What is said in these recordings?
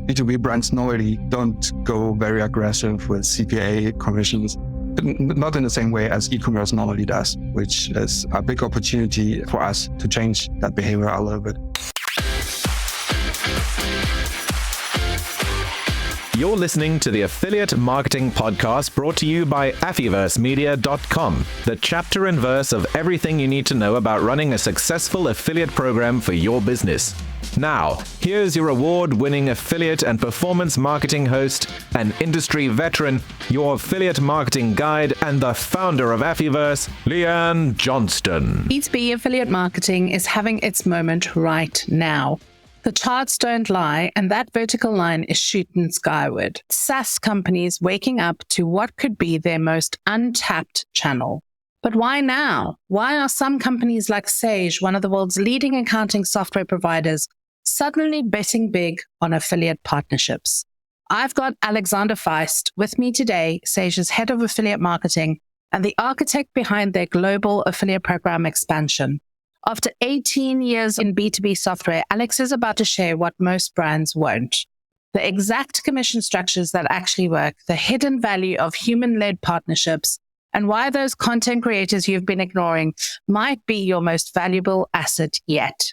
B2B brands normally don't go very aggressive with CPA commissions, but not in the same way as e-commerce normally does, which is a big opportunity for us to change that behavior a little bit. You're listening to the Affiliate Marketing Podcast brought to you by affiliatemedia.com, the chapter and verse of everything you need to know about running a successful affiliate program for your business. Now, here's your award-winning affiliate and performance marketing host, an industry veteran, your affiliate marketing guide, and the founder of Affiverse, Leanne Johnston. B2B affiliate marketing is having its moment right now. The charts don't lie, and that vertical line is shooting skyward. SaaS companies waking up to what could be their most untapped channel. But why now? Why are some companies like Sage, one of the world's leading accounting software providers, suddenly betting big on affiliate partnerships? I've got Alexander Feist with me today, Sage's head of affiliate marketing and the architect behind their global affiliate program expansion. After 18 years in B2B software, Alex is about to share what most brands won't. The exact commission structures that actually work, the hidden value of human-led partnerships, and why those content creators you've been ignoring might be your most valuable asset yet.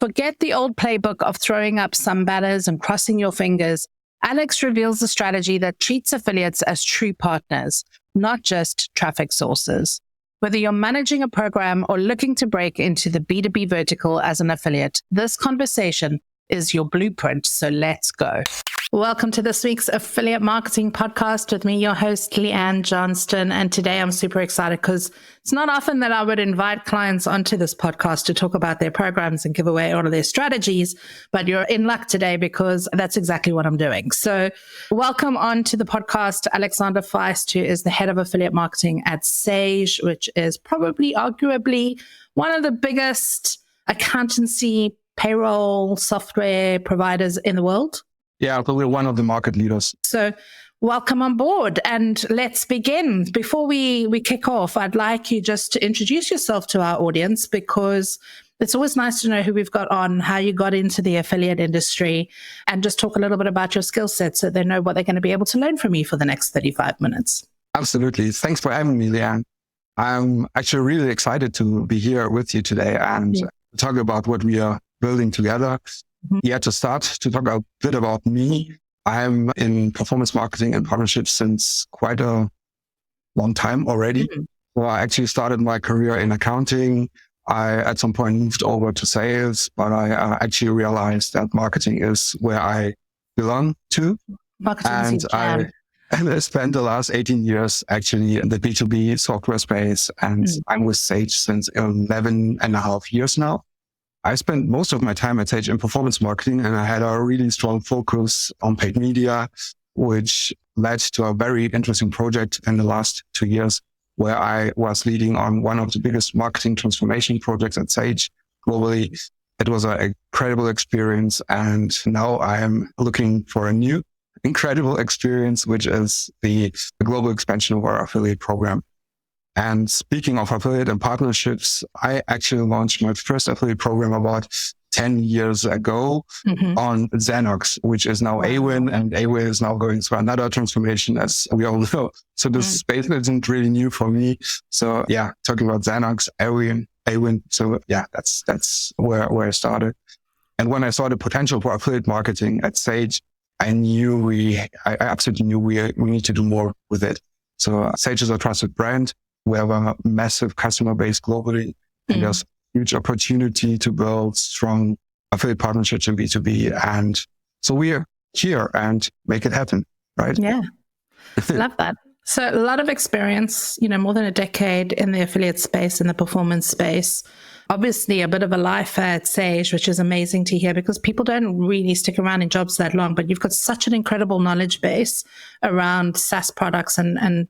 Forget the old playbook of throwing up some banners and crossing your fingers. Alex reveals the strategy that treats affiliates as true partners, not just traffic sources. Whether you're managing a program or looking to break into the B2B vertical as an affiliate, this conversation is your blueprint. So let's go. Welcome to this week's Affiliate Marketing Podcast with me, your host, Leanne Johnston. And today I'm super excited because it's not often that I would invite clients onto this podcast to talk about their programs and give away all of their strategies. But you're in luck today because that's exactly what I'm doing. So welcome on to the podcast, Alexander Feist, who is the head of affiliate marketing at Sage, which is probably arguably one of the biggest accountancy payroll software providers in the world. Yeah, but we're one of the market leaders. So welcome on board. And let's begin. Before we kick off, I'd like you just to introduce yourself to our audience, because it's always nice to know who we've got on, how you got into the affiliate industry, and just talk a little bit about your skill set so they know what they're going to be able to learn from you for the next 35 minutes. Absolutely. Thanks for having me, Leanne. I'm actually really excited to be here with you today and talk about what we are building together. Yeah, to start to talk a bit about me, I'm in performance marketing and partnerships since quite a long time already. So I actually started my career in accounting. I, at some point, moved over to sales, but I actually realized that marketing is where I belong to. And I spent the last 18 years actually in the B2B software space, and I'm with Sage since 11 and a half years now. I spent most of my time at Sage in performance marketing, and I had a really strong focus on paid media, which led to a very interesting project in the last 2 years where I was leading on one of the biggest marketing transformation projects at Sage globally. It was an incredible experience, and now I am looking for a new incredible experience, which is the global expansion of our affiliate program. And speaking of affiliate and partnerships, I actually launched my first affiliate program about 10 years ago on Xanox, which is now Awin, and Awin is now going through another transformation, as we all know. So this space isn't really new for me. So yeah, talking about Xanox, Awin. So yeah, that's where I started. And when I saw the potential for affiliate marketing at Sage, I absolutely knew we need to do more with it. So Sage is a trusted brand. We have a massive customer base globally, and there's huge opportunity to build strong affiliate partnerships in B2B. And so we're here and make it happen, right? Yeah. Love that. So a lot of experience, more than a decade in the affiliate space, in the performance space. Obviously a bit of a life at Sage, which is amazing to hear because people don't really stick around in jobs that long, but you've got such an incredible knowledge base around SaaS products and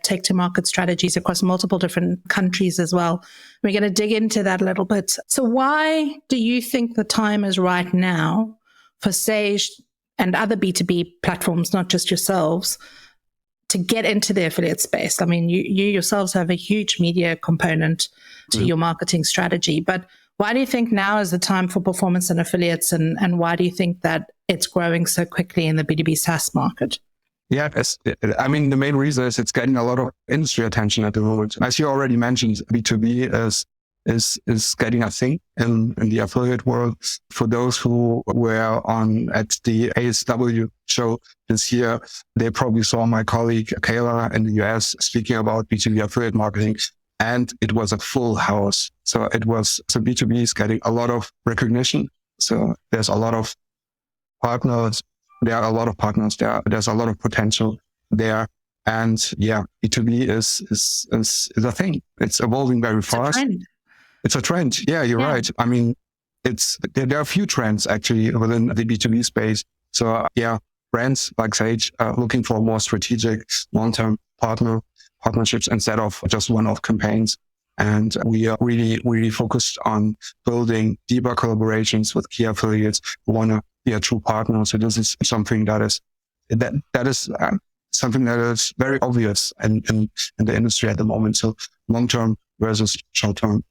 take to market strategies across multiple different countries as well. We're going to dig into that a little bit. So why do you think the time is right now for Sage and other B2B platforms, not just yourselves, to get into the affiliate space? I mean, you yourselves have a huge media component to your marketing strategy, but Why do you think now is the time for performance and affiliates, and why do you think that it's growing so quickly in the B2B SaaS market? Yeah, I mean, the main reason is it's getting a lot of industry attention at the moment. As you already mentioned, B2B is getting a thing in the affiliate world. For those who were at the ASW show this year, they probably saw my colleague Kayla in the US speaking about B2B affiliate marketing, and it was a full house. So B2B is getting a lot of recognition. So there's a lot of partners. There are a lot of partners there. There's a lot of potential there. And yeah, B2B is a thing. It's evolving very fast. It's a trend. Yeah, you're right. I mean, there are a few trends actually within the B2B space. So yeah, brands like Sage are looking for more strategic, long-term partnerships instead of just one-off campaigns. And we are really, really focused on building deeper collaborations with key affiliates who want to be a true partner. So this is something that is something that is very obvious in the industry at the moment. So long-term versus short-term.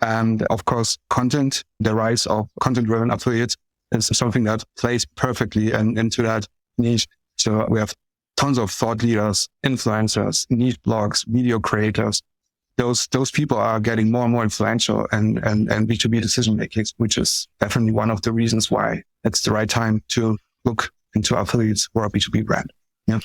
And of course, the rise of content-driven affiliates is something that plays perfectly into that niche. So we have tons of thought leaders, influencers, niche blogs, video creators. Those people are getting more and more influential and B2B decision making, which is definitely one of the reasons why it's the right time to look into affiliates for a B2B brand. Yeah.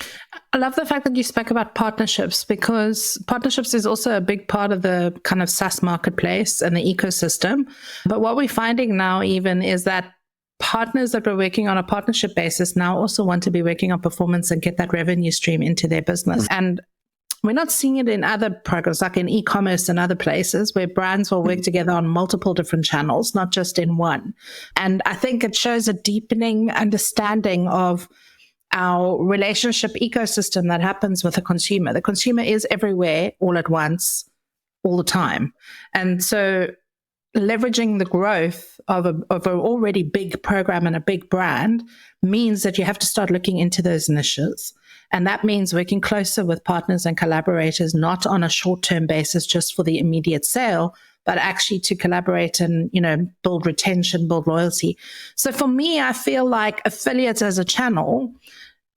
I love the fact that you spoke about partnerships, because partnerships is also a big part of the kind of SaaS marketplace and the ecosystem. But what we're finding now even is that partners that were working on a partnership basis now also want to be working on performance and get that revenue stream into their business. And we're not seeing it in other programs, like in e-commerce and other places where brands will work together on multiple different channels, not just in one. And I think it shows a deepening understanding of our relationship ecosystem that happens with the consumer. The consumer is everywhere all at once, all the time. And so leveraging the growth of an already big program and a big brand means that you have to start looking into those niches. And that means working closer with partners and collaborators, not on a short-term basis just for the immediate sale, but actually to collaborate and, build retention, build loyalty. So for me, I feel like affiliates as a channel,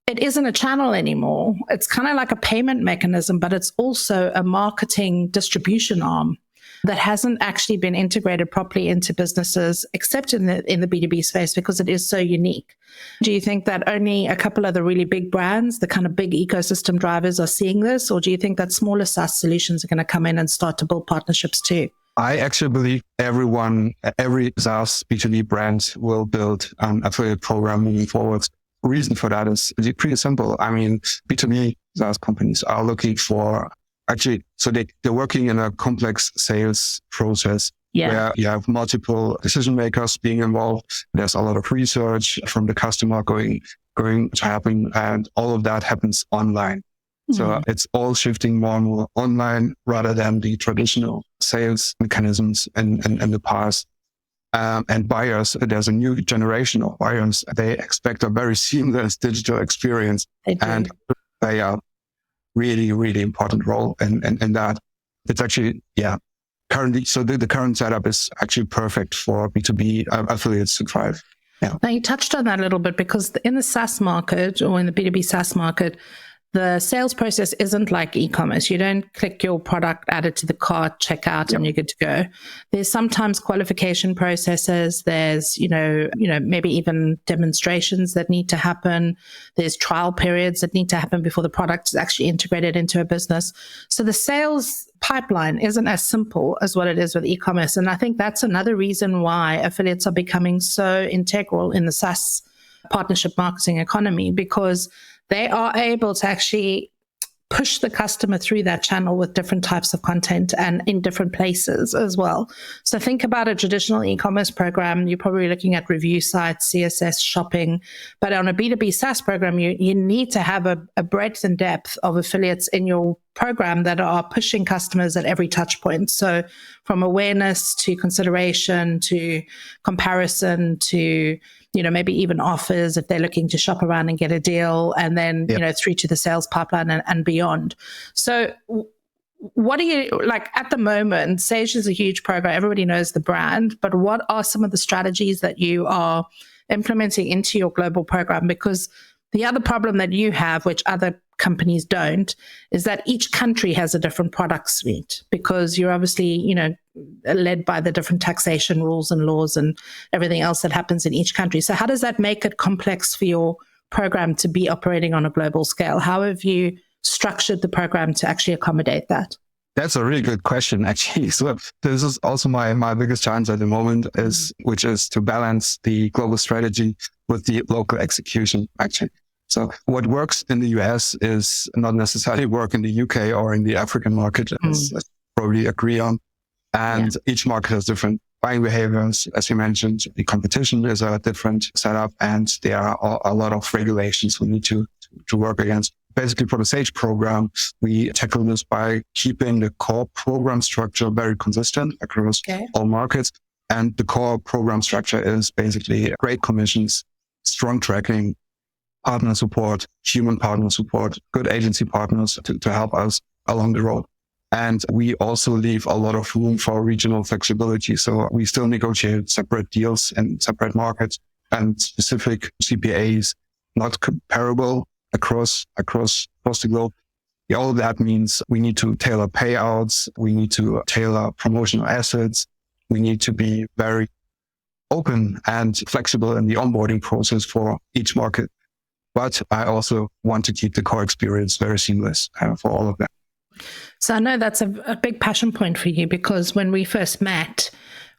it isn't a channel anymore. It's kind of like a payment mechanism, but it's also a marketing distribution arm that hasn't actually been integrated properly into businesses, except in the B2B space, because it is so unique. Do you think that only a couple of the really big brands, the kind of big ecosystem drivers, are seeing this? Or do you think that smaller SaaS solutions are going to come in and start to build partnerships too? I actually believe every SaaS B2B brand will build an affiliate program moving forward. The reason for that is pretty simple. I mean, B2B SaaS companies are looking for so they're working in a complex sales process where you have multiple decision makers being involved. There's a lot of research from the customer going to happen, and all of that happens online. So it's all shifting more and more online rather than the traditional sales mechanisms in the past. And buyers, there's a new generation of buyers. They expect a very seamless digital experience, and they are really, really important role in that. It's actually, currently, so the current setup is actually perfect for B2B affiliates to thrive. Yeah. Now you touched on that a little bit, because in the SaaS market, or in the B2B SaaS market, the sales process isn't like e-commerce. You don't click your product, add it to the cart, check out, and you're good to go. There's sometimes qualification processes. There's, maybe even demonstrations that need to happen. There's trial periods that need to happen before the product is actually integrated into a business. So the sales pipeline isn't as simple as what it is with e-commerce. And I think that's another reason why affiliates are becoming so integral in the SaaS partnership marketing economy, because they are able to actually push the customer through that channel with different types of content and in different places as well. So think about a traditional e-commerce program. You're probably looking at review sites, CSS, shopping. But on a B2B SaaS program, you need to have a breadth and depth of affiliates in your program that are pushing customers at every touch point. So from awareness to consideration to comparison to maybe even offers if they're looking to shop around and get a deal, and then, through to the sales pipeline and beyond. So what do you like at the moment? Sage is a huge program. Everybody knows the brand, but what are some of the strategies that you are implementing into your global program? Because the other problem that you have, which other companies don't, is that each country has a different product suite, because you're obviously, led by the different taxation rules and laws and everything else that happens in each country. So how does that make it complex for your program to be operating on a global scale? How have you structured the program to actually accommodate that? That's a really good question, actually. So this is also my biggest challenge at the moment, which is to balance the global strategy with the local execution, actually. So what works in the US is not necessarily work in the UK or in the African market, as I probably agree on. And each market has different buying behaviors. As you mentioned, the competition is a different setup, and there are a lot of regulations we need to work against. Basically, for the Sage program, we tackle this by keeping the core program structure very consistent across all markets. And the core program structure is basically great commissions, strong tracking, partner support, human partner support, good agency partners to help us along the road. And we also leave a lot of room for regional flexibility. So we still negotiate separate deals in separate markets and specific CPAs, not comparable across the globe. All of that means we need to tailor payouts. We need to tailor promotional assets. We need to be very open and flexible in the onboarding process for each market. But I also want to keep the core experience very seamless for all of that. So I know that's a big passion point for you, because when we first met,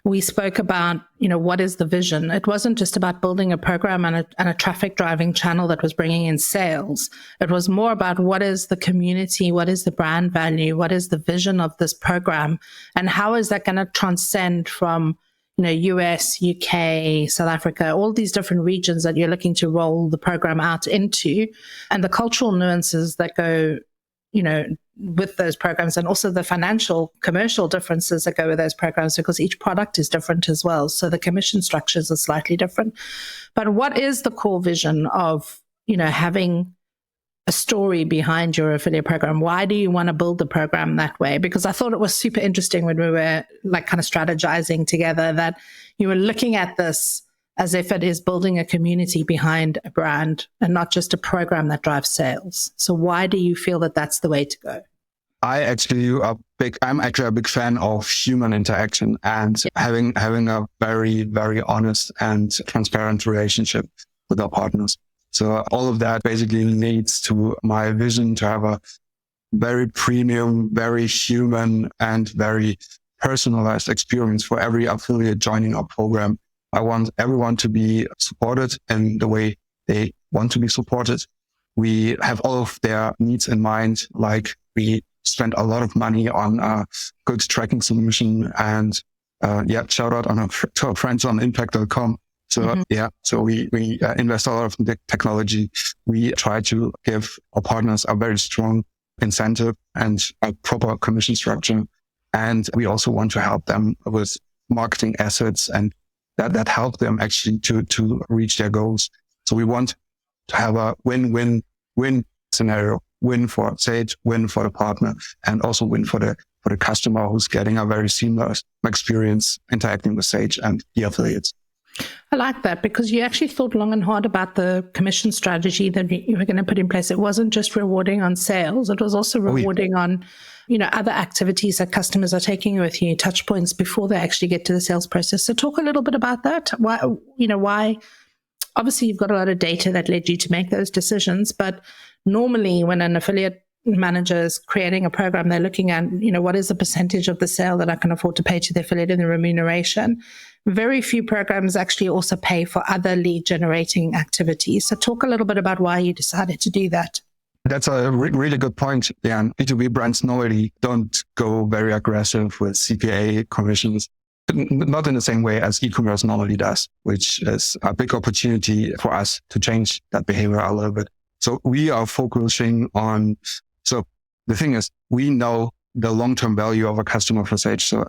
we spoke about, what is the vision? It wasn't just about building a program and a traffic driving channel that was bringing in sales. It was more about what is the community, what is the brand value, what is the vision of this program, and how is that going to transcend from US, UK, South Africa, all these different regions that you're looking to roll the program out into, and the cultural nuances that go, with those programs, and also the financial, commercial differences that go with those programs, because each product is different as well. So the commission structures are slightly different. But what is the core vision of, having a story behind your affiliate program? Why do you want to build the program that way? Because I thought it was super interesting when we were kind of strategizing together, that you were looking at this as if it is building a community behind a brand and not just a program that drives sales. So why do you feel that that's the way to go? I'm actually a big fan of human interaction and having a very, very honest and transparent relationship with our partners. So all of that basically leads to my vision to have a very premium, very human, and very personalized experience for every affiliate joining our program. I want everyone to be supported in the way they want to be supported. We have all of their needs in mind, like we spend a lot of money on a good tracking solution, and shout out to our friends on impact.com. So so we invest a lot of the technology. We try to give our partners a very strong incentive and a proper commission structure. And we also want to help them with marketing assets and that help them actually to reach their goals. So we want to have a win-win-win scenario, win for Sage, win for the partner, and also win for the customer who's getting a very seamless experience interacting with Sage and the affiliates. I like that, because you actually thought long and hard about the commission strategy that you were going to put in place. It wasn't just rewarding on sales. It was also rewarding on, other activities that customers are taking with you, touch points before they actually get to the sales process. So talk a little bit about that. Why, obviously you've got a lot of data that led you to make those decisions, but normally when an affiliate manager is creating a program, they're looking at, what is the percentage of the sale that I can afford to pay to the affiliate in the remuneration. Very few programs actually also pay for other lead generating activities. So talk a little bit about why you decided to do that. That's a really good point. Yeah, B2B brands normally don't go very aggressive with CPA commissions, not in the same way as e-commerce normally does, which is a big opportunity for us to change that behavior a little bit. So we are focusing on, so the thing is, we know the long-term value of a customer for Sage. So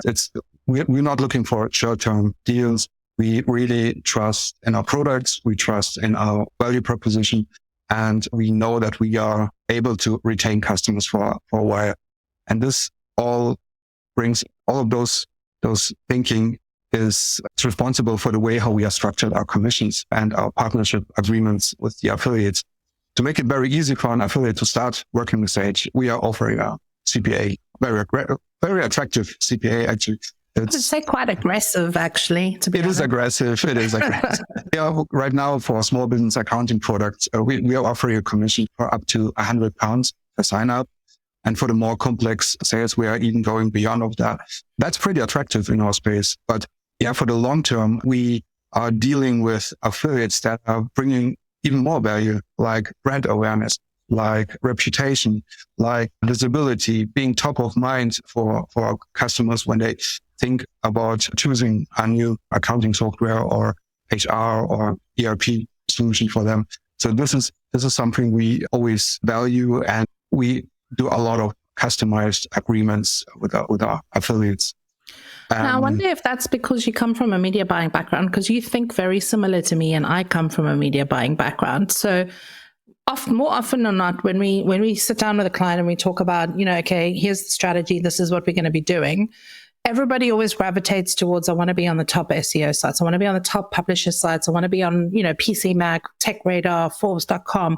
we're not looking for short-term deals. We really trust in our products. We trust in our value proposition. And we know that we are able to retain customers for a while. And this all of those thinking is responsible for the way how we are structured our commissions and our partnership agreements with the affiliates. To make it very easy for an affiliate to start working with Sage, we are offering a CPA, very attractive CPA actually. I would say quite aggressive, actually, to be honest. It is aggressive. Yeah, right now for small business accounting products, we are offering a commission for up to £100 per sign up. And for the more complex sales, we are even going beyond of that. That's pretty attractive in our space. But yeah, for the long term, we are dealing with affiliates that are bringing even more value, like brand awareness, like reputation, like visibility, being top of mind for our customers when they think about choosing a new accounting software or HR or ERP solution for them. So this is something we always value, and we do a lot of customized agreements with our affiliates. Now, I wonder if that's because you come from a media buying background, because you think very similar to me, and I come from a media buying background. So more often than not, when we sit down with a client and we talk about, okay, here's the strategy, this is what we're going to be doing, everybody always gravitates towards, I want to be on the top SEO sites, I want to be on the top publisher sites, I want to be on, PC Mag, Tech Radar, Forbes.com.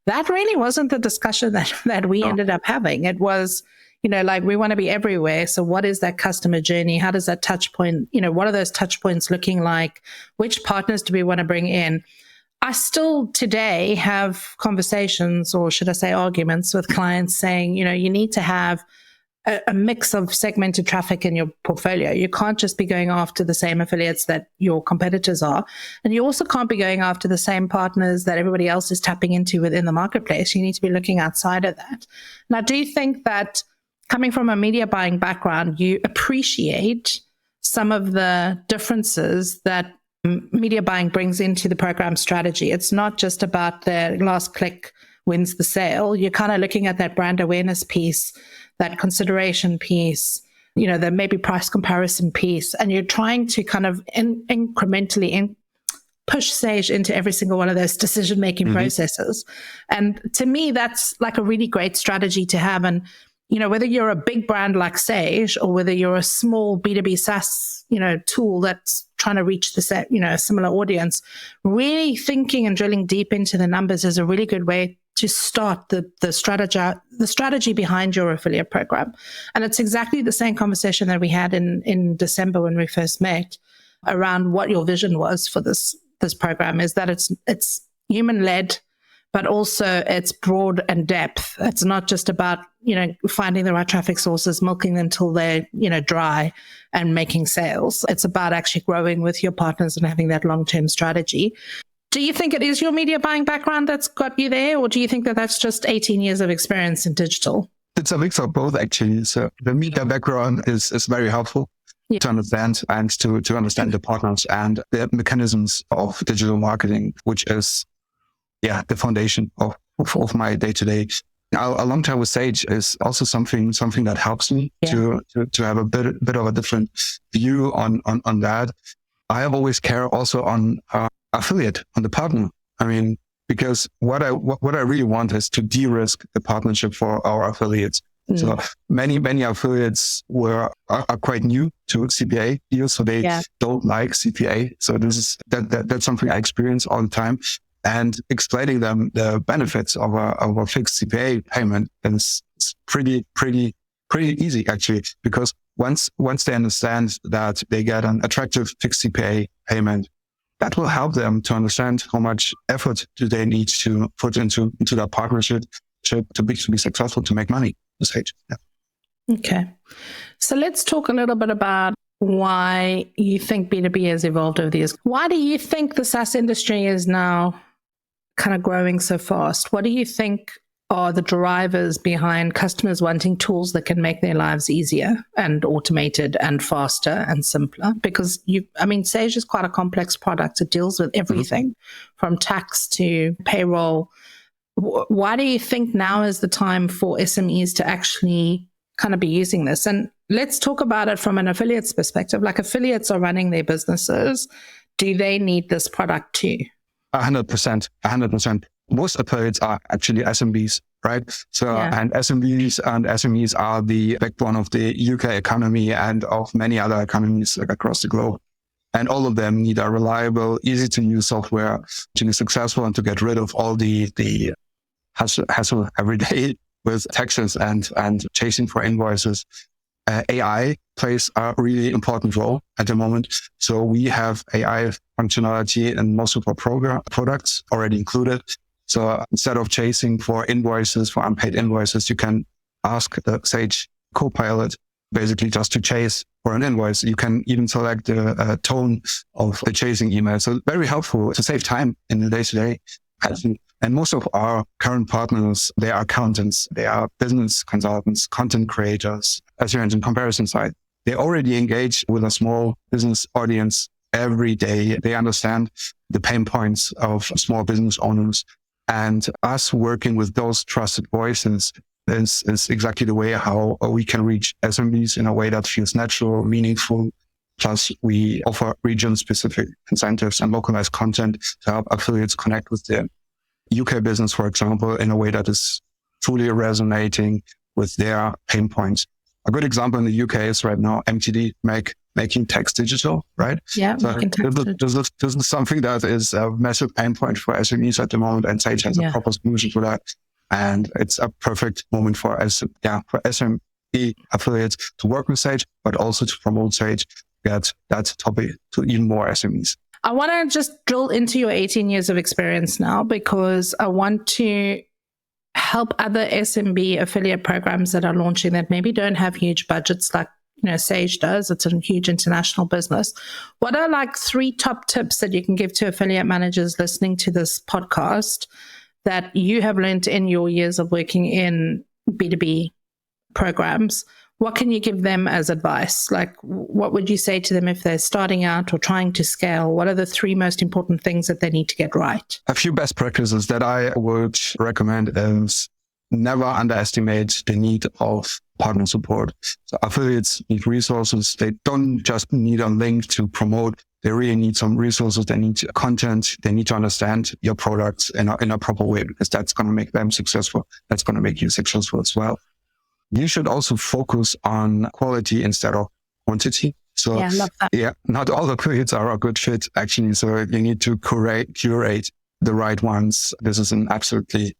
That really wasn't the discussion that we ended up having. It was, we want to be everywhere. So what is that customer journey? How does that touch point, what are those touch points looking like? Which partners do we want to bring in? I still today have conversations, or should I say arguments, with clients saying, you need to have a mix of segmented traffic in your portfolio. You can't just be going after the same affiliates that your competitors are. And you also can't be going after the same partners that everybody else is tapping into within the marketplace. You need to be looking outside of that. Now, do you think that coming from a media buying background, you appreciate some of the differences that media buying brings into the program strategy? It's not just about the last click wins the sale. You're kind of looking at that brand awareness piece, that consideration piece, the maybe price comparison piece, and you're trying to kind of incrementally push Sage into every single one of those decision-making processes. And to me, that's like a really great strategy to have. And, whether you're a big brand like Sage or whether you're a small B2B SaaS, tool that's trying to reach the a similar audience, really thinking and drilling deep into the numbers is a really good way to start the strategy behind your affiliate program. And it's exactly the same conversation that we had in December when we first met around what your vision was for this program, is that it's human-led, but also it's broad and depth. It's not just about, finding the right traffic sources, milking them till they're, dry and making sales. It's about actually growing with your partners and having that long-term strategy. Do you think it is your media buying background that's got you there, or do you think that that's just 18 years of experience in digital? It's a mix of both, actually. So the media background is very helpful to understand and to understand the partners and the mechanisms of digital marketing, which is, the foundation of my day-to-day. A long time with Sage is also something that helps me to have a bit of a different view on that. I have always care also on affiliate, on the partner. I mean, because what I really want is to de-risk the partnership for our affiliates. So many affiliates are quite new to CPA deals, so they don't like CPA. So that's something I experience all the time. And explaining them the benefits of a fixed CPA payment is pretty easy, actually, because once they understand that they get an attractive fixed CPA payment, that will help them to understand how much effort do they need to put into that partnership to be successful, to make money. Okay. So let's talk a little bit about why you think B2B has evolved over the years. Why do you think the SaaS industry is now kind of growing so fast? What do you think are the drivers behind customers wanting tools that can make their lives easier and automated and faster and simpler? Because Sage is quite a complex product. It deals with everything from tax to payroll. Why do you think now is the time for SMEs to actually kind of be using this? And let's talk about it from an affiliate's perspective. Like, affiliates are running their businesses. Do they need this product too? 100%. Most affiliates are actually SMBs. right? So, and SMEs are the backbone of the UK economy and of many other economies across the globe. And all of them need a reliable, easy to use software to be successful and to get rid of all the hassle every day with taxes and chasing for invoices. AI plays a really important role at the moment. So we have AI functionality in most of our products already included. So instead of chasing for invoices, for unpaid invoices, you can ask the Sage Copilot basically just to chase for an invoice. You can even select the tone of the chasing email. So very helpful to save time in the day-to-day. And most of our current partners, they are accountants, they are business consultants, content creators, as you mentioned, comparison side. They already engage with a small business audience every day. They understand the pain points of small business owners. And us working with those trusted voices is exactly the way how we can reach SMBs in a way that feels natural, meaningful. Plus, we offer region-specific incentives and localized content to help affiliates connect with their UK business, for example, in a way that is truly resonating with their pain points. A good example in the UK is right now MTD making text digital, right? Yeah, so this is something that is a massive pain point for SMEs at the moment, and Sage has a proper solution for that. And it's a perfect moment for SME affiliates to work with Sage, but also to promote Sage, get that topic to even more SMEs. I want to just drill into your 18 years of experience now, because I want to help other SMB affiliate programs that are launching that maybe don't have huge budgets like Sage does. It's a huge international business. What are like 3 top tips that you can give to affiliate managers listening to this podcast that you have learned in your years of working in B2B programs? What can you give them as advice? Like, what would you say to them if they're starting out or trying to scale? What are the 3 most important things that they need to get right? A few best practices that I would recommend is never underestimate the need of partner support. So affiliates need resources. They don't just need a link to promote. They really need some resources. They need content. They need to understand your products in a proper way, because that's going to make them successful. That's going to make you successful as well. You should also focus on quality instead of quantity. So I love that. Not all affiliates are a good fit, actually. So you need to curate the right ones. This is absolutely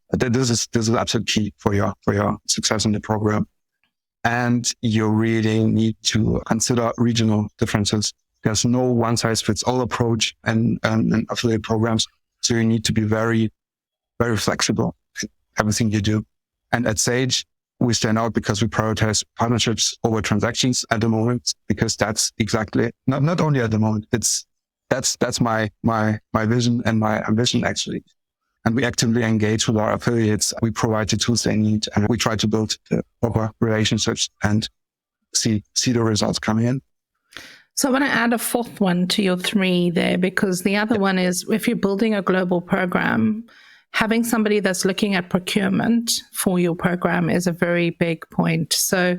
key for your success in the program. And you really need to consider regional differences. There's no one size fits all approach in affiliate programs. So you need to be very, very flexible in everything you do. And at Sage, we stand out because we prioritize partnerships over transactions at the moment, because that's exactly not only at the moment. That's my vision and my ambition, actually. And we actively engage with our affiliates. We provide the tools they need, and we try to build the proper relationships and see the results come in. So I want to add a 4th one to your 3 there, because the other one is, if you're building a global program, having somebody that's looking at procurement for your program is a very big point. So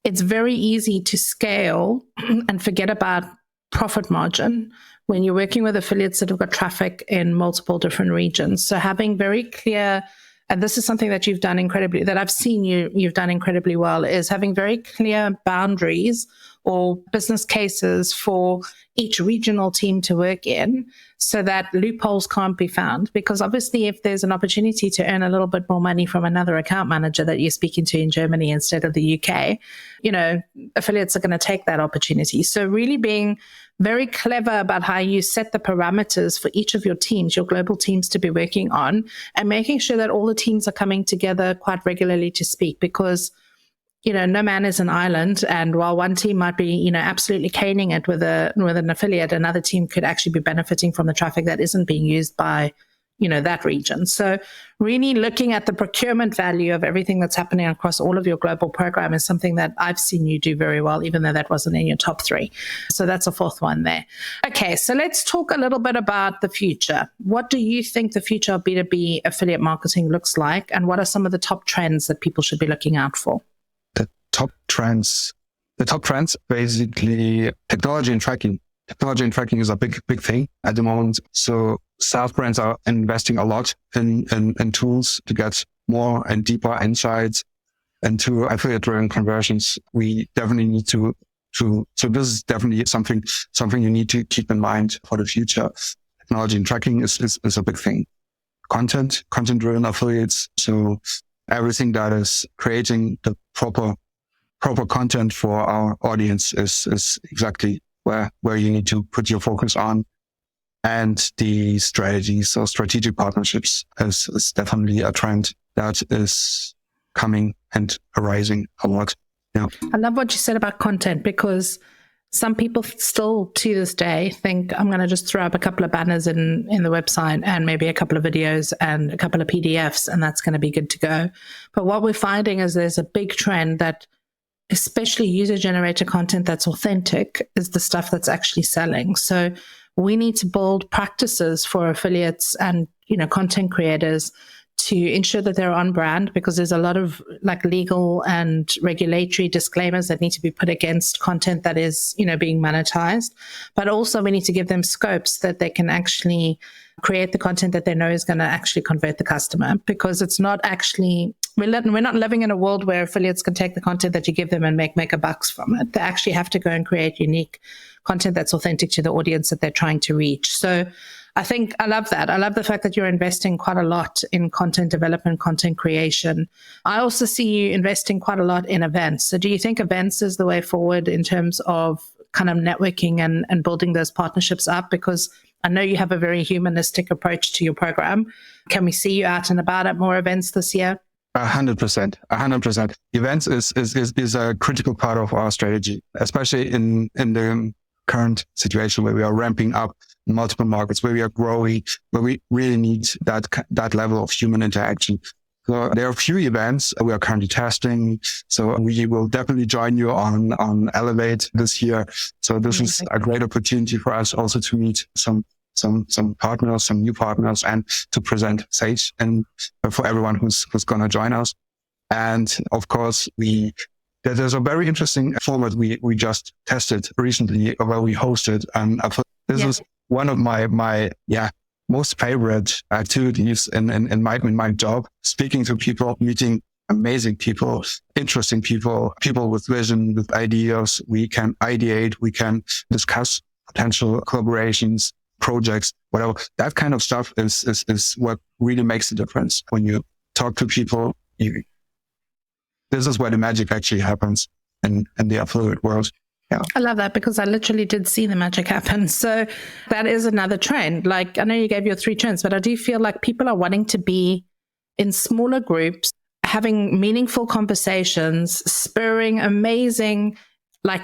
it's very easy to scale and forget about profit margin when you're working with affiliates that have got traffic in multiple different regions. So having very clear, and this is something that you've done incredibly, that I've seen you've done incredibly well, is having very clear boundaries or business cases for each regional team to work in, so that loopholes can't be found. Because obviously, if there's an opportunity to earn a little bit more money from another account manager that you're speaking to in Germany instead of the UK, affiliates are going to take that opportunity. So really being very clever about how you set the parameters for each of your teams, your global teams, to be working on, and making sure that all the teams are coming together quite regularly to speak, because no man is an island. And while one team might be, absolutely caning it with an affiliate, another team could actually be benefiting from the traffic that isn't being used by, that region. So really looking at the procurement value of everything that's happening across all of your global program is something that I've seen you do very well, even though that wasn't in your top 3. So that's a 4th one there. Okay, so let's talk a little bit about the future. What do you think the future of B2B affiliate marketing looks like? And what are some of the top trends that people should be looking out for? The top trends, basically technology and tracking. Technology and tracking is a big thing at the moment. So SaaS brands are investing a lot in tools to get more and deeper insights into affiliate-driven conversions, we definitely need to. So this is definitely something you need to keep in mind for the future. Technology and tracking is a big thing. Content-driven affiliates. So everything that is creating the proper content for our audience is exactly where you need to put your focus on. And the strategies or strategic partnerships is definitely a trend that is coming and arising a lot. Yeah. I love what you said about content, because some people still to this day think I'm going to just throw up a couple of banners in the website and maybe a couple of videos and a couple of PDFs, and that's going to be good to go. But what we're finding is there's a big trend that especially user-generated content that's authentic is the stuff that's actually selling. So we need to build practices for affiliates and, content creators to ensure that they're on brand, because there's a lot of legal and regulatory disclaimers that need to be put against content that is, being monetized. But also we need to give them scopes that they can actually create the content that they know is going to actually convert the customer, because it's not actually, we're not living in a world where affiliates can take the content that you give them and make mega bucks from it. They actually have to go and create unique content that's authentic to the audience that they're trying to reach. So I love that. I love the fact that you're investing quite a lot in content development, content creation. I also see you investing quite a lot in events. So do you think events is the way forward in terms of kind of networking and building those partnerships up? Because I know you have a very humanistic approach to your program. Can we see you out and about at more events this year? 100%. Events is a critical part of our strategy, especially in the current situation where we are ramping up multiple markets, where we are growing, where we really need that level of human interaction. So there are a few events we are currently testing. So we will definitely join you on Elevate this year. So this is a great opportunity for us also to meet some partners, some new partners, and to present Sage and for everyone who's going to join us. And of course, there's a very interesting format we just tested recently where we hosted. This is one of my most favorite activities in my job, speaking to people, meeting amazing people, interesting people with vision, with ideas. We can ideate, we can discuss potential collaborations, projects, whatever. That kind of stuff is what really makes the difference. When you talk to people, this is where the magic actually happens in the affiliate world. Yeah. I love that, because I literally did see the magic happen. So that is another trend. I know you gave your 3 trends, but I do feel like people are wanting to be in smaller groups, having meaningful conversations, spurring amazing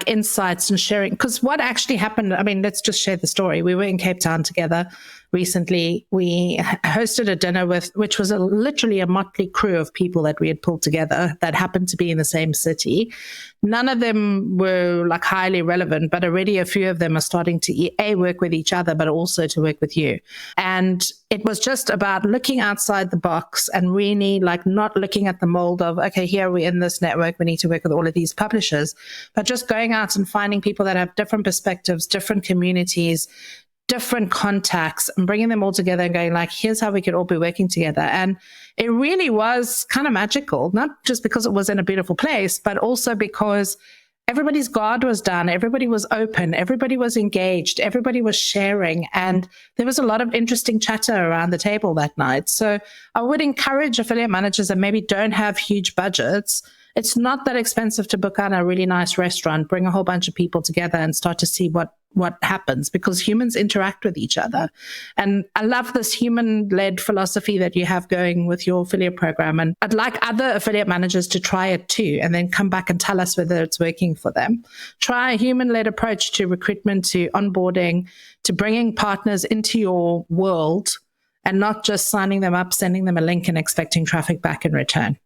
insights and sharing. Because what actually happened, let's just share the story. We were in Cape Town together recently. We hosted a dinner which was literally a motley crew of people that we had pulled together that happened to be in the same city. None of them were highly relevant, but already a few of them are starting to work with each other, but also to work with you. And it was just about looking outside the box and really not looking at the mold of, okay, here we're in this network, we need to work with all of these publishers, but just going out and finding people that have different perspectives, different communities, different contacts, and bringing them all together and going here's how we could all be working together. And it really was kind of magical, not just because it was in a beautiful place, but also because everybody's guard was down, everybody was open, everybody was engaged, everybody was sharing, and there was a lot of interesting chatter around the table that night. So I would encourage affiliate managers that maybe don't have huge budgets. It's not that expensive to book out a really nice restaurant, bring a whole bunch of people together and start to see what happens, because humans interact with each other. And I love this human-led philosophy that you have going with your affiliate program. And I'd like other affiliate managers to try it too, and then come back and tell us whether it's working for them. Try a human-led approach to recruitment, to onboarding, to bringing partners into your world, and not just signing them up, sending them a link and expecting traffic back in return.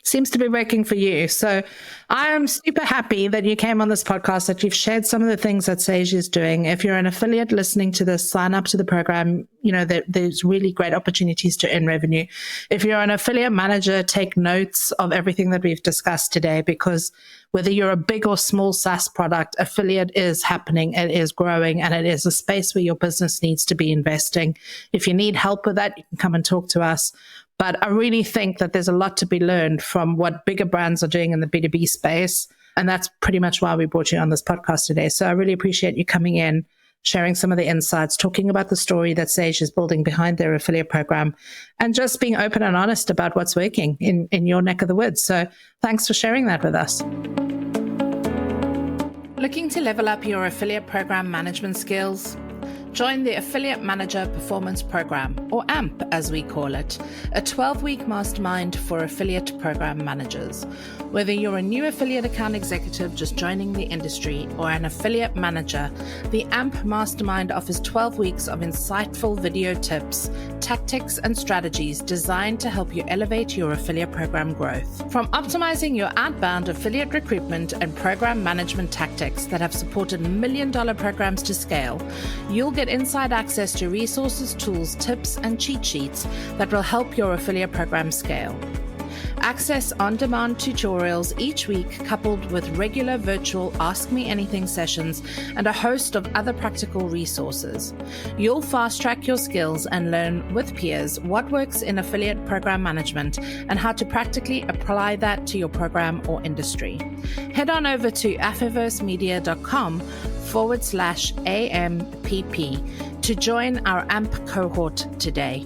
Seems to be working for you. So I am super happy that you came on this podcast, that you've shared some of the things that Sage is doing. If you're an affiliate listening to this, sign up to the program. There's really great opportunities to earn revenue. If you're an affiliate manager, take notes of everything that we've discussed today, because whether you're a big or small SaaS product, affiliate is happening, it is growing, and it is a space where your business needs to be investing. If you need help with that, you can come and talk to us. But I really think that there's a lot to be learned from what bigger brands are doing in the B2B space. And that's pretty much why we brought you on this podcast today. So I really appreciate you coming in, sharing some of the insights, talking about the story that Sage is building behind their affiliate program, and just being open and honest about what's working in your neck of the woods. So thanks for sharing that with us. Looking to level up your affiliate program management skills? Join the Affiliate Manager Performance Program, or AMP as we call it, a 12-week mastermind for affiliate program managers. Whether you're a new affiliate account executive just joining the industry or an affiliate manager, the AMP Mastermind offers 12 weeks of insightful video tips, tactics, and strategies designed to help you elevate your affiliate program growth. From optimizing your outbound affiliate recruitment and program management tactics that have supported million-dollar programs to scale, you'll get inside access to resources, tools, tips, and cheat sheets that will help your affiliate program scale. Access on-demand tutorials each week, coupled with regular virtual Ask Me Anything sessions and a host of other practical resources. You'll fast-track your skills and learn with peers what works in affiliate program management and how to practically apply that to your program or industry. Head on over to affiversemedia.com/AMPP to join our AMP cohort today.